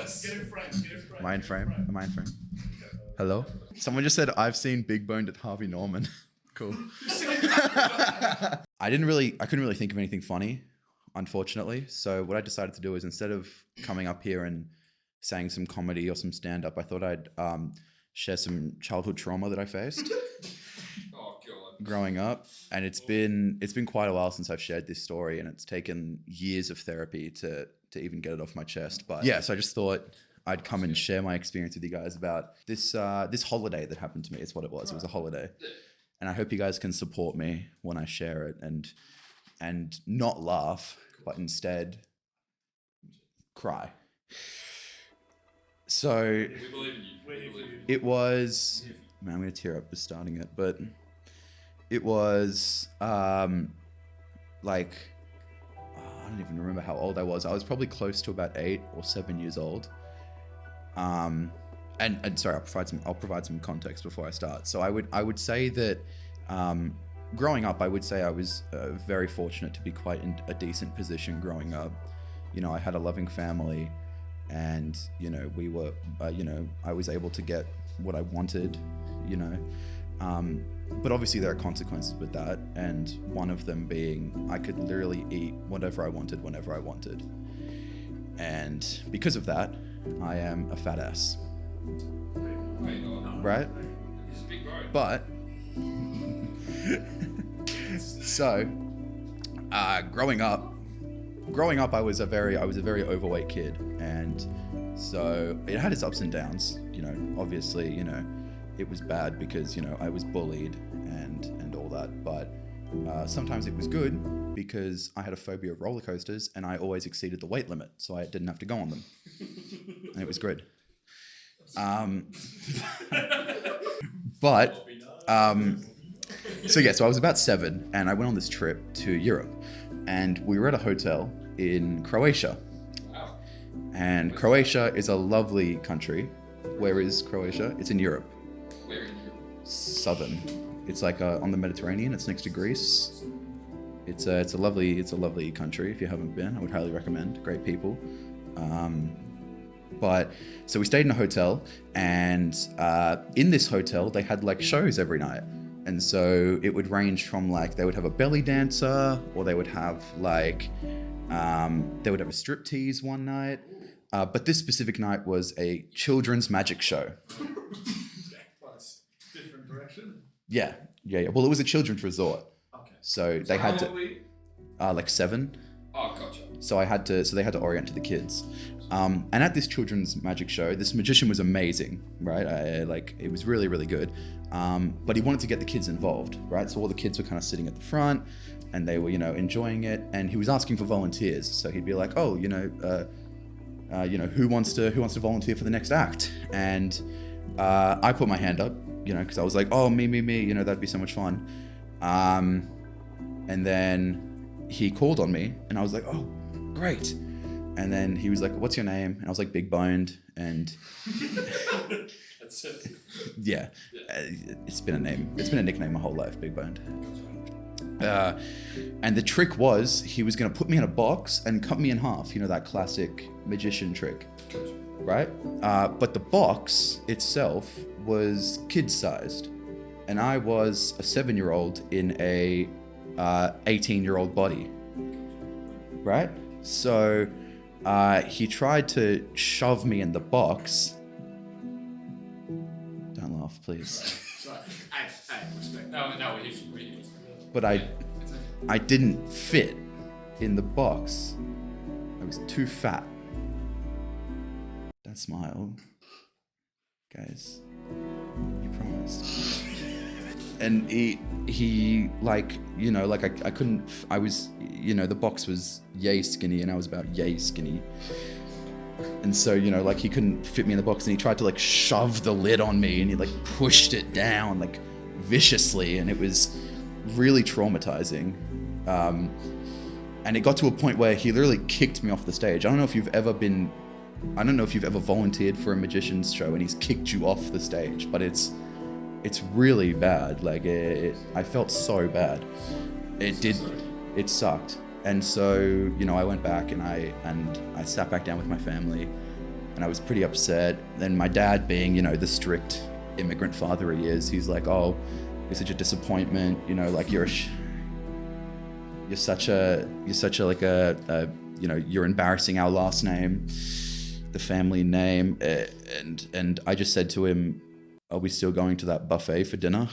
Yes. Get in frame. Am I in frame? Am I in frame? Hello? Someone just said, I've seen Big Boned at Harvey Norman. Cool. I couldn't really think of anything funny, unfortunately. So what I decided to do is, instead of coming up here and saying some comedy or some stand-up, I thought I'd share some childhood trauma that I faced Oh god. growing up. And it's been quite a while since I've shared this story, and it's taken years of therapy to even get it off my chest. But yeah, so I just thought I'd come and share my experience with you guys about this holiday that happened to me. Is what it was. It was a holiday. And I hope you guys can support me when I share it and not laugh, but instead cry. So We believe in you. We believe in you. it was, man, I'm going to tear up just starting it, but it was I don't even remember how old I was. I was probably close to about 8 or 7 years old. And sorry, I'll provide some context before I start. So I would say that growing up, I would say I was very fortunate to be quite in a decent position growing up. You know, I had a loving family, and we were, I was able to get what I wanted. But obviously there are consequences with that, and one of them being I could literally eat whatever I wanted whenever I wanted, and because of that, I am a fat ass. Wait, no. Right? He's a big bro. But so growing up, I was a very overweight kid, and so it had its ups and downs. Obviously, it was bad because I was bullied and all that. But sometimes it was good because I had a phobia of roller coasters, and I always exceeded the weight limit, so I didn't have to go on them, and it was good. But so I was about 7, and I went on this trip to Europe, and we were at a hotel in Croatia. Wow. And Croatia is a lovely country. Where is Croatia? It's in Europe. Where in Europe? Southern. It's like on the Mediterranean. It's next to Greece. It's a lovely country. If you haven't been, I would highly recommend. Great people. But so we stayed in a hotel, and in this hotel they had like shows every night. And so it would range from like they would have a belly dancer, or they would have like they would have a striptease one night. But this specific night was a children's magic show. Plus, different direction. Yeah. Well, it was a children's resort, Okay. so they had How to old were you? like 7. Oh, gotcha. So they had to orient to the kids. And at this children's magic show, this magician was amazing, right? It was really, really good. But he wanted to get the kids involved, right? So all the kids were kind of sitting at the front, and they were, enjoying it. And he was asking for volunteers. So he'd be like, oh, who wants to volunteer for the next act? And I put my hand up, because I was like, oh, me, that'd be so much fun. And then he called on me, and I was like, oh, great. And then he was like, what's your name? And I was like, Big Boned. And That's it. yeah, it's been a nickname my whole life, Big Boned. And the trick was he was going to put me in a box and cut me in half, that classic magician trick, right? But the box itself was kid-sized, and I was a 7-year-old in a 18-year-old body, right? So he tried to shove me in the box. Don't laugh, please. Sorry. Hey, respect. No, we're here. But It's okay. I didn't fit in the box. I was too fat. Don't smile, guys. You promised. And he like, I couldn't, I was, the box was yay skinny, and I was about yay skinny. And so, he couldn't fit me in the box, and he tried to like shove the lid on me, and he like pushed it down like viciously, and it was really traumatizing. And it got to a point where he literally kicked me off the stage. I don't know if you've ever volunteered for a magician's show and he's kicked you off the stage, but it's really bad. Like I felt so bad. It sucked. And so, I went back and I sat back down with my family, and I was pretty upset. Then my dad, being, you know, the strict immigrant father he is, he's like, "Oh, you're such a disappointment, you know, like you're such a like a you know, you're embarrassing our last name, the family name." And I just said to him, "Are we still going to that buffet for dinner?"